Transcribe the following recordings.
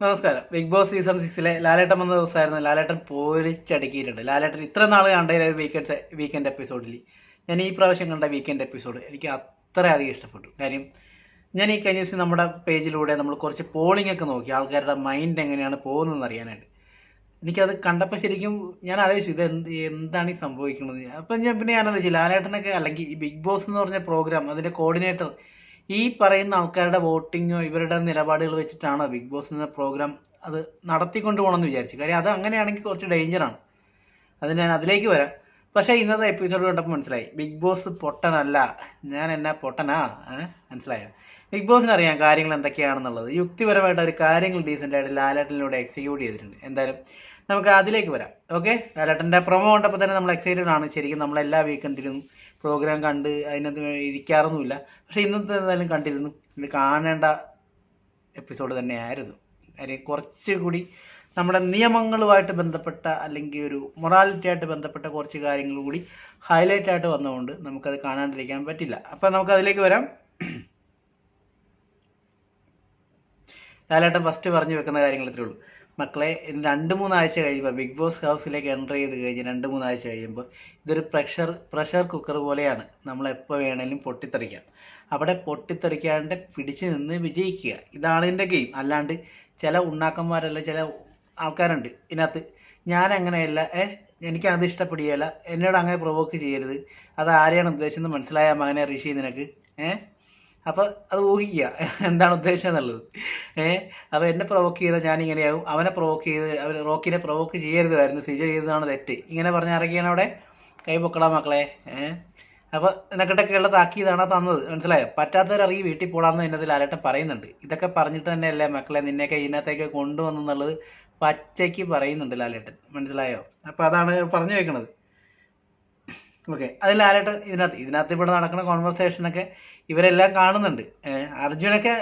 നമസ്കാരം. Big boss season 6 ലാലേട്ടൻ വന്ന ദിവസമായിരുന്നു. ലാലേട്ടൻ പോരിച്ചടുക്കിയിട്ടുണ്ട്. ലാലേട്ടൻ ഇത്ര നാൾ കണ്ടതിൽ വീക്കെൻഡ് എപ്പിസോഡിൽ ഞാൻ ഈ പ്രാവശ്യം കണ്ട വീക്കെൻഡ് എപ്പിസോഡ് എനിക്ക് അത്രയധികം ഇഷ്ടപ്പെട്ടു. കാര്യം ഞാൻ ഈ കഴിഞ്ഞ ദിവസം നമ്മുടെ പേജിലൂടെ നമ്മൾ കുറച്ച് പോളിംഗ് ഒക്കെ നോക്കി ആൾക്കാരുടെ മൈൻഡ് എങ്ങനെയാണ് പോകുന്നതെന്ന് അറിയാനായിട്ട്. എനിക്കത് കണ്ടപ്പോൾ ശരിക്കും ഞാൻ ആലോചിച്ചു ഇത് എന്താണ് ഈ സംഭവിക്കുന്നത്. അപ്പം ഞാൻ ആലോചിച്ചു ലാലേട്ടനൊക്കെ അല്ലെങ്കിൽ ഈ ബിഗ് ബോസ് എന്ന് പറഞ്ഞ പ്രോഗ്രാം അതിൻ്റെ കോർഡിനേറ്റർ ഈ പറയുന്ന ആൾക്കാരുടെ വോട്ടിങ്ങോ ഇവരുടെ നിലപാടുകൾ വെച്ചിട്ടാണ് ബിഗ് ബോസ് എന്ന പ്രോഗ്രാം അത് നടത്തിക്കൊണ്ട് പോകണമെന്ന് വിചാരിച്ചു. കാര്യം അത് അങ്ങനെയാണെങ്കിൽ കുറച്ച് ഡേഞ്ചറാണ്. അത് ഞാൻ അതിലേക്ക് വരാം. പക്ഷേ ഇന്നത്തെ എപ്പിസോഡ് കണ്ടപ്പോൾ മനസ്സിലായി ബിഗ് ബോസ് പൊട്ടനല്ല. ഞാൻ എന്നാ പൊട്ടനാ മനസ്സിലായോ? ബിഗ് ബോസിന് അറിയാം കാര്യങ്ങൾ എന്തൊക്കെയാണെന്നുള്ളത്. യുക്തിപരമായിട്ട് ഒരു കാര്യങ്ങൾ ഡീസൻ്റായിട്ട് ലാലേട്ടനിലൂടെ എക്സിക്യൂട്ട് ചെയ്തിട്ടുണ്ട്. എന്തായാലും നമുക്ക് അതിലേക്ക് വരാം. ഓക്കെ, ലാലേട്ടൻ്റെ പ്രൊമോ കണ്ടപ്പോൾ തന്നെ നമ്മൾ എക്സൈറ്റഡ് ആണ്. ശരിക്കും നമ്മളെല്ലാ വീക്കെൻഡിലും പ്രോഗ്രാം കണ്ട് അതിനകത്ത് ഇരിക്കാറൊന്നുമില്ല. പക്ഷേ ഇന്നത്തെ എന്തായാലും കണ്ടിരുന്നു. ഇത് കാണേണ്ട എപ്പിസോഡ് തന്നെയായിരുന്നു. കാര്യം കുറച്ചുകൂടി നമ്മുടെ നിയമങ്ങളുമായിട്ട് ബന്ധപ്പെട്ട അല്ലെങ്കിൽ ഒരു മൊറാലിറ്റി ആയിട്ട് ബന്ധപ്പെട്ട കുറച്ച് കാര്യങ്ങൾ കൂടി ഹൈലൈറ്റ് ആയിട്ട് വന്നതുകൊണ്ട് നമുക്കത് കാണാണ്ടിരിക്കാൻ പറ്റില്ല. അപ്പം നമുക്ക് അതിലേക്ക് വരാം. ലാലേട്ടൻ ഫസ്റ്റ് പറഞ്ഞു വെക്കുന്ന കാര്യങ്ങൾ ഇത്രേ ഉള്ളൂ. മക്കളെ, 2-3 ആഴ്ച കഴിയുമ്പോൾ ബിഗ് ബോസ് ഹൗസിലേക്ക് എൻ്റർ ചെയ്ത് കഴിഞ്ഞ് 2-3 ആഴ്ച കഴിയുമ്പോൾ ഇതൊരു പ്രഷർ കുക്കർ പോലെയാണ്. നമ്മളെപ്പോൾ വേണേലും പൊട്ടിത്തെറിക്കാം. അവിടെ പൊട്ടിത്തെറിക്കാണ്ട് പിടിച്ചു നിന്ന് വിജയിക്കുക, ഇതാണ് ഇതിൻ്റെ ഗെയിം. അല്ലാണ്ട് ചില ഉണ്ണാക്കന്മാരല്ല ചില ആൾക്കാരുണ്ട് ഇതിനകത്ത്. ഞാൻ അങ്ങനെയല്ല, എനിക്കത് ഇഷ്ടപ്പെടുകയല്ല, എന്നോട് അങ്ങനെ പ്രൊവോക്ക് ചെയ്യരുത്, അത് ആരെയാണ് ഉദ്ദേശിച്ചത് മനസ്സിലായ മകനെ ഋഷി നിനക്ക്. അപ്പോൾ അത് ഊഹിക്കുക എന്താണ് ഉദ്ദേശം എന്നുള്ളത്. അപ്പോൾ എന്നെ പ്രൊവോക്ക് ചെയ്താൽ ഞാനിങ്ങനെയാവും, അവനെ പ്രൊവോക്ക് ചെയ്ത് റോക്കിനെ പ്രൊവോക്ക് ചെയ്യരുതായിരുന്നു, സിജോ ചെയ്തതാണ് തെറ്റ്, ഇങ്ങനെ പറഞ്ഞ് ഇറക്കിയാണ് അവിടെ കൈ പൊക്കടാ മക്കളെ. അപ്പോൾ നിനക്കിട്ടൊക്കെയുള്ള താക്കീതാണ് തന്നത്, മനസ്സിലായോ? പറ്റാത്തവരിറങ്ങി വീട്ടിൽ പോടാമെന്ന് എന്നത് ലാലേട്ടൻ പറയുന്നുണ്ട്. ഇതൊക്കെ പറഞ്ഞിട്ട് തന്നെയല്ലേ മക്കളെ നിന്നെയൊക്കെ ഇതിനകത്തേക്ക് കൊണ്ടുവന്നെന്നുള്ളത് പച്ചയ്ക്ക് പറയുന്നുണ്ട് ലാലേട്ടൻ, മനസ്സിലായോ? അപ്പോൾ അതാണ് പറഞ്ഞു വെക്കണത്. ഓക്കെ, അത് ലാലേട്ടൻ ഇതിനകത്ത് ഇവിടെ നടക്കുന്ന കോൺവെർസേഷനൊക്കെ ഇവരെല്ലാം കാണുന്നുണ്ട്. അർജുനൊക്കെ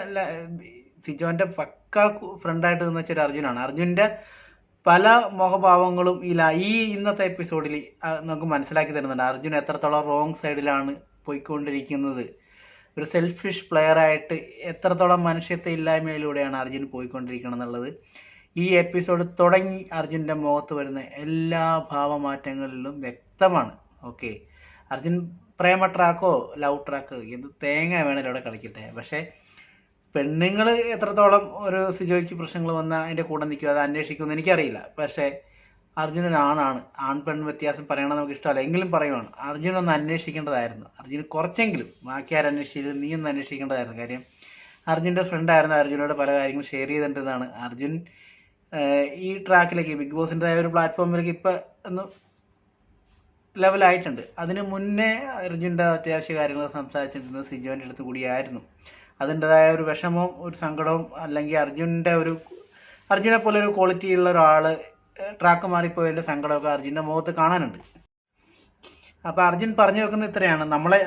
സിജോന്റെ പക്ക ഫ്രണ്ടായിട്ട് നിന്ന് വെച്ചൊരു അർജുനാണ്. അർജുൻ്റെ പല മുഖഭാവങ്ങളും ഈ ഇന്നത്തെ എപ്പിസോഡിൽ നമുക്ക് മനസ്സിലാക്കി തരുന്നുണ്ട്. അർജുൻ എത്രത്തോളം റോങ് സൈഡിലാണ് പോയിക്കൊണ്ടിരിക്കുന്നത്, ഒരു സെൽഫിഷ് പ്ലെയറായിട്ട് എത്രത്തോളം മനുഷ്യത്വ ഇല്ലായ്മയിലൂടെയാണ് അർജുൻ പോയിക്കൊണ്ടിരിക്കണം എന്നുള്ളത് ഈ എപ്പിസോഡ് തുടങ്ങി അർജുൻ്റെ മുഖത്ത് വരുന്ന എല്ലാ ഭാവമാറ്റങ്ങളിലും വ്യക്തമാണ്. ഓക്കെ, അർജുൻ പ്രേമ ട്രാക്കോ ലവ് ട്രാക്കോ എന്ത് തേങ്ങ വേണേലും അവിടെ കളിക്കട്ടെ. പക്ഷേ പെണ്ണുങ്ങൾ എത്രത്തോളം ഒരു സിജോയ്ക്ക് പ്രശ്നങ്ങൾ വന്നാൽ അതിൻ്റെ കൂടെ നിൽക്കും, അത് അന്വേഷിക്കുമെന്ന് എനിക്കറിയില്ല. പക്ഷേ അർജുനനാണാണ്, ആൺ പെൺ വ്യത്യാസം പറയണമെന്ന് നമുക്ക് ഇഷ്ടമല്ല, എങ്കിലും പറയുവാണ് അർജുനൊന്ന് അന്വേഷിക്കേണ്ടതായിരുന്നു. അർജുൻ കുറച്ചെങ്കിലും, ബാക്കി ആരന്വേഷിച്ചത് നീ ഒന്ന് അന്വേഷിക്കേണ്ടതായിരുന്നു. കാര്യം അർജുൻ്റെ ഫ്രണ്ടായിരുന്നു, അർജുനോട് പല കാര്യങ്ങളും ഷെയർ ചെയ്തിട്ടുണ്ടെന്നാണ്. അർജുൻ ഈ ട്രാക്കിലേക്ക് ബിഗ് ബോസിൻ്റെതായ ഒരു പ്ലാറ്റ്ഫോമിലേക്ക് ഇപ്പം ഒന്ന് ലെവലായിട്ടുണ്ട്. അതിന് മുന്നേ അർജുൻ്റെ അത്യാവശ്യ കാര്യങ്ങൾ സംസാരിച്ചിരുന്നത് സിജോൻ്റെ അടുത്ത് കൂടിയായിരുന്നു. അതിൻ്റെതായ ഒരു വിഷമവും ഒരു സങ്കടവും, അല്ലെങ്കിൽ അർജുനെ പോലെ ഒരു ക്വാളിറ്റി ഉള്ള ഒരാൾ ട്രാക്ക് മാറിപ്പോയതിൻ്റെ സങ്കടമൊക്കെ അർജുൻ്റെ മുഖത്ത് കാണാനുണ്ട്. അപ്പോൾ അർജുൻ പറഞ്ഞു വെക്കുന്നത് ഇത്രയാണ്.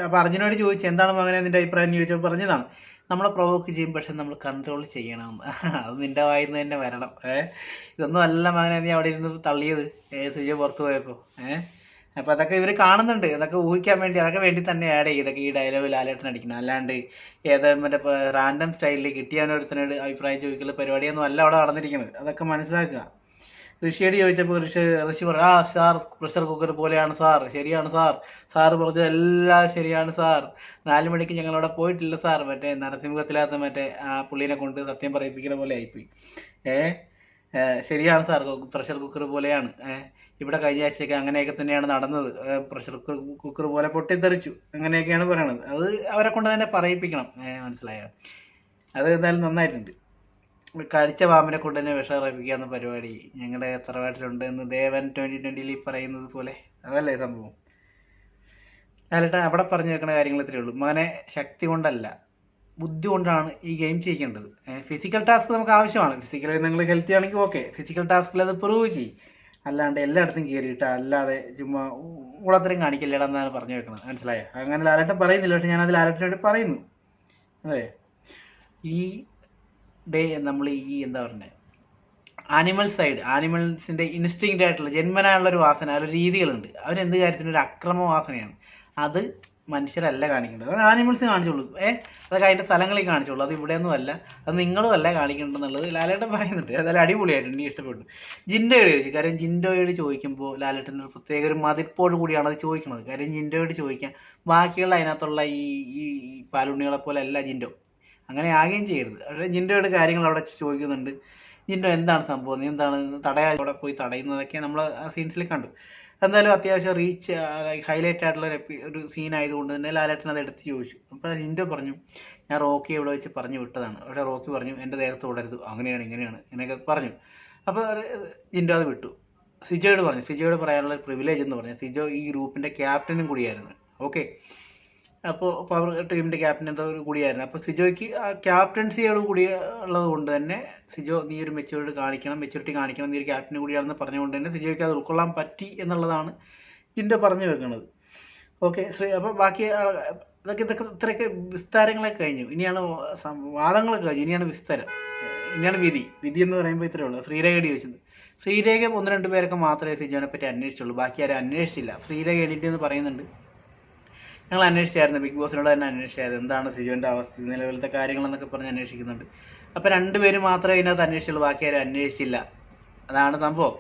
അപ്പോൾ അർജുനോട് ചോദിച്ചു എന്താണ് മകനെ നിൻ്റെ അഭിപ്രായം എന്ന് ചോദിച്ചപ്പോൾ പറഞ്ഞതാണ് നമ്മളെ പ്രൊവോക്ക് ചെയ്യും, പക്ഷെ നമ്മൾ കൺട്രോൾ ചെയ്യണം. അത് നിൻ്റെ വായിന്ന് തന്നെ വരണം. ഇതൊന്നും അല്ല മകനെ നീ അവിടെ ഇരുന്ന് തള്ളിയത് സിജോ പുറത്തു പോയപ്പോൾ. അപ്പോൾ അതൊക്കെ ഇവർ കാണുന്നുണ്ട്, അതൊക്കെ ഊഹിക്കാൻ വേണ്ടി, അതൊക്കെ വേണ്ടി തന്നെ ആഡ് ചെയ്യും ഇതൊക്കെ ഈ ഡയലോഗ് ലാലേട്ടൻ അടിക്കണം. അല്ലാണ്ട് മറ്റേ റാൻഡം സ്റ്റൈലിൽ കിട്ടിയവനൊരുത്തനോട് അഭിപ്രായം ചോദിക്കൽ പരിപാടിയൊന്നും അല്ല അവിടെ നടന്നിരിക്കുന്നത്. അതൊക്കെ മനസ്സിലാക്കുക. ഋഷിയോട് ചോദിച്ചപ്പോൾ ഋഷി പറഞ്ഞു സാർ പ്രഷർ കുക്കർ പോലെയാണ് സാർ, ശരിയാണ് സാർ, സാറ് പറഞ്ഞത് എല്ലാം ശരിയാണ് സാർ, 4 മണിക്ക് ഞങ്ങളവിടെ പോയിട്ടില്ല സാർ, മറ്റേ നരസിംഹത്തിനകത്ത് മറ്റേ ആ പുള്ളീനെ കൊണ്ട് സത്യം പറയിപ്പിക്കുന്ന പോലെ ആയിപ്പോയി. ശരിയാണ് സാർ, പ്രഷർ കുക്കർ പോലെയാണ്. ഇവിടെ കഴിഞ്ഞ ആഴ്ചയൊക്കെ അങ്ങനെയൊക്കെ തന്നെയാണ് നടന്നത്, പ്രഷർ കുക്കർ പോലെ പൊട്ടിത്തെറിച്ചു, അങ്ങനെയൊക്കെയാണ് പറയണത്. അത് അവരെ കൊണ്ട് തന്നെ പറയിപ്പിക്കണം, മനസ്സിലായോ? അത് എന്തായാലും നന്നായിട്ടുണ്ട്. കഴിച്ച പാമ്പിനെ കൊണ്ട് തന്നെ വിഷറപ്പിക്കാവുന്ന പരിപാടി ഞങ്ങളുടെ തറവാട്ടിലുണ്ട് എന്ന് ദേവൻ 2020 പറയുന്നത് പോലെ, അതല്ലേ സംഭവം. ലാലേട്ടൻ അവിടെ പറഞ്ഞു വെക്കുന്ന കാര്യങ്ങൾ ഇത്രയേ ഉള്ളൂ. മകനെ ശക്തി കൊണ്ടല്ല ബുദ്ധി കൊണ്ടാണ് ഈ ഗെയിം ചെയ്യിക്കേണ്ടത്. ഫിസിക്കൽ ടാസ്ക് നമുക്ക് ആവശ്യമാണ്. ഫിസിക്കലി നിങ്ങൾ ഹെൽത്തി ആണെങ്കിൽ ഓക്കെ, ഫിസിക്കൽ ടാസ്കിൽ അത് പ്രൂവ് ചെയ്യും. അല്ലാണ്ട് എല്ലായിടത്തും കയറിയിട്ട് അല്ലാതെ ചുമ്മാ ഊളത്തരം കാണിക്കില്ലടാ എന്നാണ് പറഞ്ഞു വെക്കുന്നത്, മനസ്സിലായോ? അങ്ങനെ ലാലേട്ടൻ പറയുന്നില്ല, പക്ഷെ ഞാനത് ലാലേട്ടനോട് പറയുന്നു. അതെ, ഈ ഡേ നമ്മൾ ഈ എന്താ പറയുന്നത് ആനിമൽ സൈഡ്, ആനിമൽസിൻ്റെ ഇൻസ്റ്റിങ്ക്റ്റ് ആയിട്ടുള്ള ജന്മനായുള്ളൊരു വാസന, ഒരു രീതികളുണ്ട്. അവരെന്ത് കാര്യത്തിനും ഒരു അക്രമ വാസനയാണ്. അത് മനുഷ്യരല്ല കാണിക്കേണ്ടത്, അത് ആനിമൽസ് കാണിച്ചോളൂ. അതൊക്കെ അതിൻ്റെ സ്ഥലങ്ങളിൽ കാണിച്ചോളൂ, അത് ഇവിടെയൊന്നും അല്ല, അത് നിങ്ങളും അല്ല കാണിക്കേണ്ടതെന്നുള്ളത് ലാലേട്ടൻ പറയുന്നുണ്ട്. അതായത് അടിപൊളിയായിട്ടുണ്ട്, എനിക്ക് ഇഷ്ടപ്പെട്ടു. ജിൻഡോയോട് ചോദിച്ചു, കാര്യം ജിൻഡോയോട് ചോദിക്കുമ്പോൾ ലാലേട്ടൻ ഒരു പ്രത്യേക ഒരു മതിപ്പോട് കൂടിയാണ് അത് ചോദിക്കുന്നത്. കാര്യം ജിൻഡോയോട് ചോദിക്കാൻ ബാക്കിയുള്ള അതിനകത്തുള്ള ഈ ഈ പാലുണ്ണികളെ പോലെ അല്ല ജിൻഡോ, അങ്ങനെ ആകുകയും ചെയ്യരുത്. പക്ഷേ ജിൻഡോയോട് കാര്യങ്ങൾ അവിടെ ചോദിക്കുന്നുണ്ട്. ജിൻഡോ എന്താണ് സംഭവം, നീ എന്താണ് അവിടെ പോയി തടയുന്നതൊക്കെ നമ്മൾ ആ സീൻസിൽ കണ്ടു. എന്തായാലും അത്യാവശ്യം റീച്ച് ഹൈലൈറ്റ് ആയിട്ടുള്ള ഒരു സീൻ ആയതുകൊണ്ട് തന്നെ ലാലേട്ടൻ അത് എടുത്ത് ചോദിച്ചു. അപ്പോൾ ജിൻഡോ പറഞ്ഞു, ഞാൻ റോക്കി ഇവിടെ വെച്ച് പറഞ്ഞു വിട്ടതാണ്. പക്ഷേ റോക്കി പറഞ്ഞു എൻ്റെ ദേഹത്ത് വിടരുത്, അങ്ങനെയാണ് ഇങ്ങനെയാണ് ഇങ്ങനെയൊക്കെ പറഞ്ഞു. അപ്പോൾ ജിൻഡോ അത് വിട്ടു. സിജോയോട് പറഞ്ഞു, സിജോയോട് പറയാനുള്ള പ്രിവിലേജ് എന്ന് പറഞ്ഞാൽ സിജോ ഈ ഗ്രൂപ്പിൻ്റെ ക്യാപ്റ്റനും കൂടിയായിരുന്നു. ഓക്കെ, അപ്പോൾ പവർ ടീമിൻ്റെ ക്യാപ്റ്റൻ എന്തോ കൂടിയായിരുന്നു. അപ്പോൾ സിജോയ്ക്ക് ആ ക്യാപ്റ്റൻസിയോട് കൂടി ഉള്ളത് കൊണ്ട് തന്നെ സിജോ നീ ഒരു മെച്യൂരിറ്റി കാണിക്കണം, നീ ഒരു ക്യാപ്റ്റൻ കൂടിയാണെന്ന് പറഞ്ഞുകൊണ്ട് തന്നെ സിജോയ്ക്ക് അത് ഉൾക്കൊള്ളാൻ പറ്റി എന്നുള്ളതാണ് ജിൻഡോ പറഞ്ഞു വെക്കുന്നത്. ഓക്കെ, അപ്പോൾ ബാക്കി ഇത്രയൊക്കെ വിസ്താരങ്ങളൊക്കെ കഴിഞ്ഞു. ഇനിയാണ് വാദങ്ങളൊക്കെ കഴിഞ്ഞു, ഇനിയാണ് വിസ്താരം, ഇനിയാണ് വിധി എന്ന് പറയുമ്പോൾ ഇത്രയേ ഉള്ളൂ. ശ്രീരേഖ ചോദിച്ചത്, ശ്രീരേഖ 1-2 പേരൊക്കെ മാത്രമേ സിജോനെ പറ്റി അന്വേഷിച്ചുള്ളൂ, ബാക്കി ആരും അന്വേഷിച്ചില്ല. ശ്രീരേഖ എഡിറ്റ് എന്ന് പറയുന്നുണ്ട്, ഞങ്ങൾ അന്വേഷിച്ചായിരുന്നു, ബിഗ് ബോസിനോട് തന്നെ അന്വേഷിച്ചായിരുന്നു, എന്താണ് സിജോൻ്റെ അവസ്ഥ, നിലവിലത്തെ കാര്യങ്ങളെന്നൊക്കെ പറഞ്ഞ് അന്വേഷിക്കുന്നുണ്ട്. അപ്പോൾ 2 പേര് മാത്രമേ ഇതിനകത്ത് അന്വേഷിച്ചുള്ളൂ, ബാക്കി ആരും അന്വേഷിച്ചില്ല, അതാണ് സംഭവം.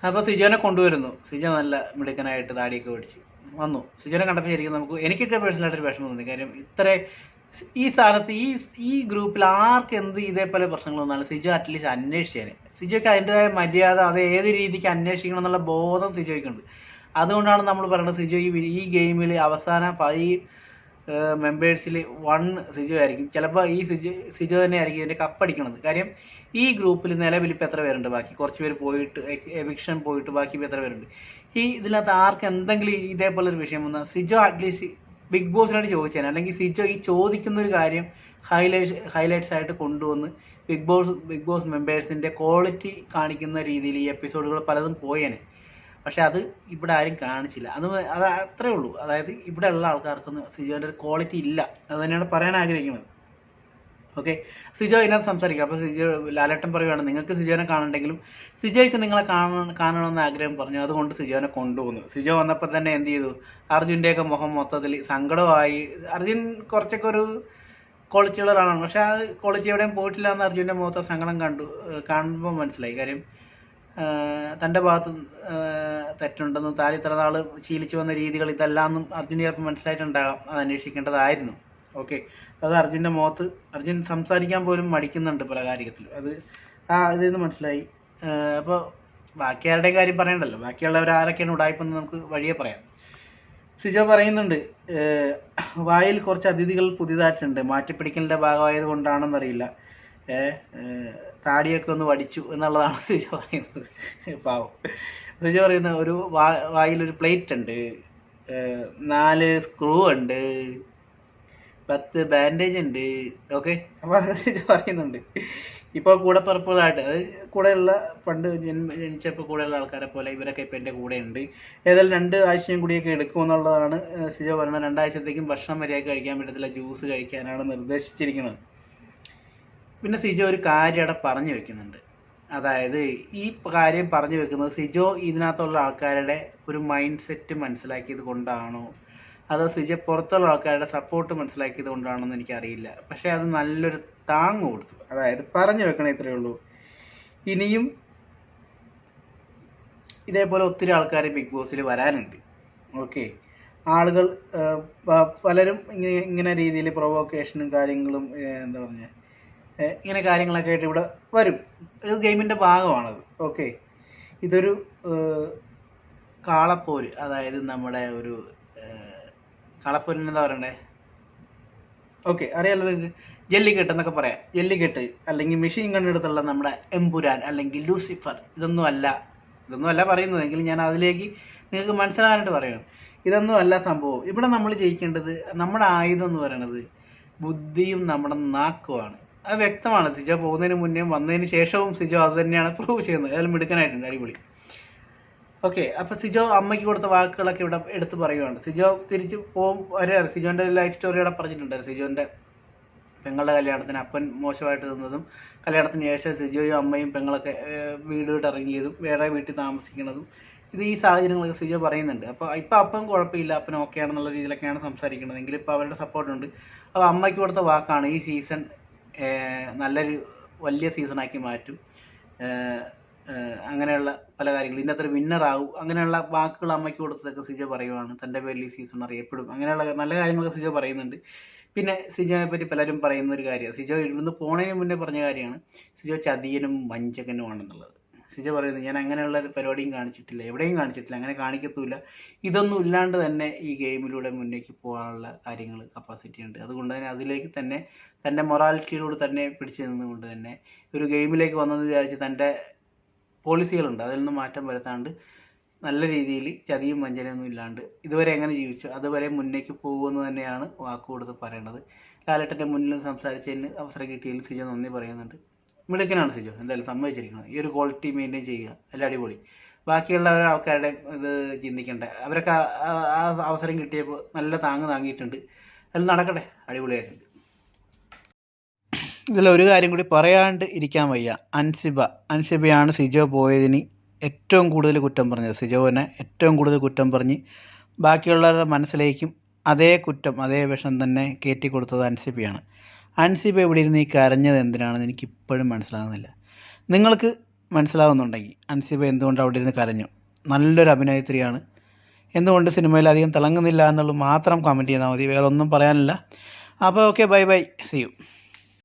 അപ്പോൾ സിജോനെ കൊണ്ടുവരുന്നു. സിജോ നല്ല മിടുക്കനായിട്ട് താടിയൊക്കെ പിടിച്ച് വന്നു. സിജോനെ കണ്ടപ്പോൾ ശരിക്കും എനിക്കൊക്കെ പേഴ്സണലായിട്ടൊരു വിഷമം തോന്നി. കാര്യം ഈ സ്ഥാനത്ത് ഈ ഗ്രൂപ്പിൽ ആർക്ക് എന്ത് ഇതേപോലെ പ്രശ്നങ്ങൾ വന്നാലും സിജോ അറ്റ്ലീസ്റ്റ് അന്വേഷിച്ചേനെ. സിജോയ്ക്ക് അതിൻ്റെതായ മര്യാദ, അത് ഏത് രീതിക്ക് അന്വേഷിക്കണം എന്നുള്ള ബോധം സിജോയ്ക്കുണ്ട്. അതുകൊണ്ടാണ് നമ്മൾ പറയുന്നത് സിജോ ഈ ഗെയിമിൽ അവസാന 5 മെമ്പേഴ്സിൽ 1 സിജോ ആയിരിക്കും. ചിലപ്പോൾ ഈ സിജോ തന്നെ ആയിരിക്കും ഇതിൻ്റെ കപ്പടിക്കണത്. കാര്യം ഈ ഗ്രൂപ്പിൽ നിലവിൽ ഇപ്പോൾ എത്ര പേരുണ്ട്, ബാക്കി കുറച്ച് പേര് പോയിട്ട് എവിക്ഷൻ പോയിട്ട് ബാക്കി ഇപ്പോൾ എത്ര പേരുണ്ട്. ഇതിനകത്ത് ആർക്ക് എന്തെങ്കിലും ഇതേപോലെ ഒരു വിഷയം വന്നാൽ സിജോ അറ്റ്ലീസ്റ്റ് ബിഗ് ബോസിനോട് ചോദിച്ചേനെ, അല്ലെങ്കിൽ സിജോ ഈ ചോദിക്കുന്ന ഒരു കാര്യം ഹൈലൈറ്റ്സ് ആയിട്ട് കൊണ്ടുവന്ന് ബിഗ് ബോസ് മെമ്പേഴ്സിൻ്റെ ക്വാളിറ്റി കാണിക്കുന്ന രീതിയിൽ ഈ എപ്പിസോഡുകൾ പലതും പോയേനെ. പക്ഷെ അത് ഇവിടെ ആരും കാണിച്ചില്ല. അത് അത്രേ ഉള്ളൂ. അതായത് ഇവിടെ ഉള്ള ആൾക്കാർക്കൊന്നും സിജോൻ്റെ ഒരു ക്വാളിറ്റി ഇല്ല, അത് തന്നെയാണ് പറയാൻ ആഗ്രഹിക്കുന്നത്. ഓക്കെ, സിജോ ഇതിനകത്ത് സംസാരിക്കാം. അപ്പോൾ സിജോ ലാലേട്ടൻ പറയുകയാണ്, നിങ്ങൾക്ക് സിജോനെ കാണണ്ടെങ്കിലും സിജോയ്ക്ക് നിങ്ങളെ കാണണമെന്ന് ആഗ്രഹം പറഞ്ഞു, അതുകൊണ്ട് സിജോനെ കൊണ്ടുപോകുന്നു. സിജോ വന്നപ്പോൾ തന്നെ എന്ത് ചെയ്തു, അർജുൻ്റെയൊക്കെ മുഖം മൊത്തത്തിൽ സങ്കടമായി. അർജുൻ കുറച്ചൊക്കെ ഒരു ക്വാളിറ്റിയുള്ള ഒരാളാണ്, പക്ഷെ ആ ക്വാളിറ്റി എവിടെയും പോയിട്ടില്ല എന്ന് അർജുൻ്റെ മുഖത്തെ സങ്കടം കാണുമ്പോൾ മനസ്സിലായി. കാര്യം തൻ്റെ ഭാഗത്ത് തെറ്റുണ്ടെന്നും താൻ ഇത്ര നാൾ ശീലിച്ചു വന്ന രീതികൾ ഇതെല്ലാമെന്നും അർജുന് ചിലപ്പോൾ മനസ്സിലായിട്ടുണ്ടാകാം, അത് അന്വേഷിക്കേണ്ടതായിരുന്നു. ഓക്കെ, അത് അർജുൻ്റെ മുഖത്ത് അർജുൻ സംസാരിക്കാൻ പോലും മടിക്കുന്നുണ്ട് പല കാര്യത്തിലും, അത് ഇതെന്ന് മനസ്സിലായി. അപ്പോൾ ബാക്കിയാരുടെയും കാര്യം പറയണ്ടല്ലോ, ബാക്കിയുള്ളവർ ആരൊക്കെയാണ് ഉടായ്പെന്ന് നമുക്ക് വഴിയെ പറയാം. സിജോ പറയുന്നുണ്ട്, വായിൽ കുറച്ച് അതിഥികൾ പുതിയതായിട്ടുണ്ട്, മാറ്റിപ്പിടിക്കലിൻ്റെ ഭാഗമായത് കൊണ്ടാണെന്നറിയില്ല, താടിയൊക്കെ ഒന്ന് വടിച്ചു എന്നുള്ളതാണ് സിജോ പറയുന്നത്. പാവം സിജോ പറയുന്ന ഒരു വായിലൊരു പ്ലേറ്റ് ഉണ്ട്, 4 സ്ക്രൂ ഉണ്ട്, 10 ബാൻഡേജ് ഉണ്ട്. ഓക്കെ, അപ്പോൾ അത് സിജോ പറയുന്നുണ്ട്. ഇപ്പോൾ കൂടെപ്പിറപ്പുകളായിട്ട്, അത് കൂടെയുള്ള പണ്ട് ജനിച്ചപ്പോൾ കൂടെയുള്ള ആൾക്കാരെ പോലെ ഇവരൊക്കെ ഇപ്പോൾ എൻ്റെ കൂടെ ഉണ്ട്, ഏതായാലും 2 ആഴ്ചയും കൂടിയൊക്കെ എടുക്കുമെന്നുള്ളതാണ് സിജോ പറയുന്നത്. 2 ആഴ്ചത്തേക്കും ഭക്ഷണം മര്യാദയ്ക്ക് കഴിക്കാൻ പറ്റത്തില്ല, ജ്യൂസ് കഴിക്കാനാണ് നിർദ്ദേശിച്ചിരിക്കുന്നത്. പിന്നെ സിജോ ഒരു കാര്യം അവിടെ പറഞ്ഞു വെക്കുന്നുണ്ട്. അതായത് ഈ കാര്യം പറഞ്ഞു വെക്കുന്നത് സിജോ ഇതിനകത്തുള്ള ആൾക്കാരുടെ ഒരു മൈൻഡ് സെറ്റ് മനസ്സിലാക്കിയത് കൊണ്ടാണോ, അതോ സിജോ പുറത്തുള്ള ആൾക്കാരുടെ സപ്പോർട്ട് മനസ്സിലാക്കിയത് കൊണ്ടാണെന്ന് എനിക്കറിയില്ല. പക്ഷേ അത് നല്ലൊരു താങ്ങ് കൊടുത്തു. അതായത് പറഞ്ഞു വെക്കണേ, ഇത്രയേ ഉള്ളൂ. ഇനിയും ഇതേപോലെ ഒത്തിരി ആൾക്കാർ ബിഗ് ബോസിൽ വരാനുണ്ട്. ഓക്കെ, ആളുകൾ പലരും ഇങ്ങനെ രീതിയിൽ പ്രൊവോക്കേഷനും കാര്യങ്ങളും എന്താ പറഞ്ഞാൽ ഇങ്ങനെ കാര്യങ്ങളൊക്കെ ആയിട്ട് ഇവിടെ വരും. ഇത് ഗെയിമിൻ്റെ ഭാഗമാണത്. ഓക്കെ, ഇതൊരു കാളപ്പോര്, അതായത് നമ്മുടെ ഒരു കാളപ്പോരിന് എന്താ പറയണ്ടേ, ഓക്കെ അറിയാലോ നിങ്ങൾക്ക്, ജല്ലിക്കെട്ട് എന്നൊക്കെ പറയാം. ജല്ലിക്കെട്ട് അല്ലെങ്കിൽ മെഷീൻ കണ്ണെടുത്തുള്ള നമ്മുടെ എമ്പുരാൻ അല്ലെങ്കിൽ ലൂസിഫർ, ഇതൊന്നും അല്ല പറയുന്നതെങ്കിൽ ഞാൻ അതിലേക്ക് നിങ്ങൾക്ക് മനസ്സിലാകാനായിട്ട് പറയുകയാണ്. ഇതൊന്നും അല്ല സംഭവം. ഇവിടെ നമ്മൾ ജയിക്കേണ്ടത്, നമ്മുടെ ആയുധം എന്ന് പറയുന്നത് ബുദ്ധിയും നമ്മുടെ നാക്കുമാണ്. അത് വ്യക്തമാണ്. സിജോ പോകുന്നതിന് മുന്നേ വന്നതിന് ശേഷവും സിജോ അത് തന്നെയാണ് പ്രൂവ് ചെയ്യുന്നത്. അതിൽ മിടുക്കനായിട്ടുണ്ട്, അടിപൊളി. ഓക്കെ, അപ്പോൾ സിജോ അമ്മയ്ക്ക് കൊടുത്ത വാക്കുകളൊക്കെ ഇവിടെ എടുത്ത് പറയുകയാണ്. സിജോ തിരിച്ച് വരെയാണ്. സിജോൻ്റെ ലൈഫ് സ്റ്റോറി ഇവിടെ പറഞ്ഞിട്ടുണ്ടായിരുന്നു. സിജോൻ്റെ പെങ്ങളുടെ കല്യാണത്തിന് അപ്പൻ മോശമായിട്ട് നിന്നതും, കല്യാണത്തിന് ശേഷം സിജോയും അമ്മയും പെങ്ങളൊക്കെ വീട് വിട്ട് ഇറങ്ങിയതും, വേറെ വീട്ടിൽ താമസിക്കുന്നതും, ഇത് ഈ സാഹചര്യങ്ങളൊക്കെ സിജോ പറയുന്നുണ്ട്. അപ്പോൾ അപ്പം കുഴപ്പമില്ല, അപ്പൻ ഓക്കെ ആണെന്നുള്ള രീതിയിലൊക്കെയാണ് സംസാരിക്കുന്നത്. എങ്കിലും ഇപ്പോൾ അവരുടെ സപ്പോർട്ടുണ്ട്. അപ്പോൾ അമ്മയ്ക്ക് കൊടുത്ത വാക്കാണ് ഈ സീസൺ നല്ലൊരു വലിയ സീസണാക്കി മാറ്റും, അങ്ങനെയുള്ള പല കാര്യങ്ങളും, ഇതിൻ്റെ അത്ര വിന്നറാവും, അങ്ങനെയുള്ള വാക്കുകൾ അമ്മയ്ക്ക് കൊടുത്തതൊക്കെ സിജോ പറയുവാണ്. തൻ്റെ പേരിൽ ഈ സീസൺ അറിയപ്പെടും, അങ്ങനെയുള്ള നല്ല കാര്യങ്ങളൊക്കെ സിജോ പറയുന്നുണ്ട്. പിന്നെ സിജോയെ പറ്റി പലരും പറയുന്ന ഒരു കാര്യമാണ്, സിജോ ഇവിടുന്ന് പോണതിന് മുന്നേ പറഞ്ഞ കാര്യമാണ്, സിജോ ചതിയനും വഞ്ചകനുമാണെന്നുള്ളത്. സിജോ പറയുന്നത് ഞാൻ അങ്ങനെയുള്ള ഒരു പരിപാടിയും കാണിച്ചിട്ടില്ല, എവിടെയും കാണിച്ചിട്ടില്ല, അങ്ങനെ കാണിക്കത്തുമില്ല. ഇതൊന്നും ഇല്ലാണ്ട് തന്നെ ഈ ഗെയിമിലൂടെ മുന്നേക്ക് പോകാനുള്ള കാര്യങ്ങൾ കപ്പാസിറ്റി ഉണ്ട്. അതുകൊണ്ട് തന്നെ അതിലേക്ക് തന്നെ തൻ്റെ മൊറാലിറ്റിയോട് തന്നെ പിടിച്ചു നിന്നുകൊണ്ട് തന്നെ ഒരു ഗെയിമിലേക്ക് വന്നെന്ന് വിചാരിച്ച് തൻ്റെ പോളിസികളുണ്ട്, അതിൽ നിന്ന് മാറ്റം വരുത്താണ്ട് നല്ല രീതിയിൽ ചതിയും വഞ്ചനയൊന്നും ഇല്ലാണ്ട് ഇതുവരെ എങ്ങനെ ജീവിച്ചു അതുവരെ മുന്നേക്ക് പോകുമെന്ന് തന്നെയാണ് വാക്കുകൊടുത്ത് പറയണത്. ലാലേട്ടൻ്റെ മുന്നിൽ സംസാരിച്ചതിന് അവസരം കിട്ടിയതിൽ സിജോ നന്ദി പറയുന്നുണ്ട്. മിടുക്കനാണ് സിജോ, എന്തായാലും സമ്മതിച്ചിരിക്കുന്നത്. ഈ ഒരു ക്വാളിറ്റി മെയിൻറ്റെയിൻ ചെയ്യുക, എല്ലാം അടിപൊളി. ബാക്കിയുള്ള ആൾക്കാരുടെ ഇത് ചിന്തിക്കണ്ട, അവരൊക്കെ ആ അവസരം കിട്ടിയപ്പോൾ നല്ല താങ്ങിയിട്ടുണ്ട്. അതിൽ നടക്കട്ടെ, അടിപൊളിയായിട്ടുണ്ട്. ഇതിലൊരു കാര്യം കൂടി പറയാണ്ട് ഇരിക്കാൻ വയ്യ. അൻസിബയാണ് സിജോ പോയതിന് ഏറ്റവും കൂടുതൽ കുറ്റം പറഞ്ഞത്. സിജോവിനെ ഏറ്റവും കൂടുതൽ കുറ്റം പറഞ്ഞ് ബാക്കിയുള്ളവരുടെ മനസ്സിലേക്കും അതേ കുറ്റം അതേ വിഷം തന്നെ കയറ്റി കൊടുത്തത് അൻസിബയാണ്. അൻസിബ ഇവിടെ ഇരുന്ന് ഈ കരഞ്ഞത് എന്തിനാണെന്ന് എനിക്കിപ്പോഴും മനസ്സിലാകുന്നില്ല. നിങ്ങൾക്ക് മനസ്സിലാവുന്നുണ്ടെങ്കിൽ അൻസിബ എന്തുകൊണ്ട് അവിടെ ഇരുന്ന് കരഞ്ഞു? നല്ലൊരു അഭിനേത്രിയാണ്, എന്തുകൊണ്ട് സിനിമയിൽ അധികം തിളങ്ങുന്നില്ല എന്നുള്ളത് മാത്രം കമൻറ്റ് ചെയ്താൽ മതി, വേറെ ഒന്നും പറയാനില്ല. അപ്പോൾ okay, bye bye, see U.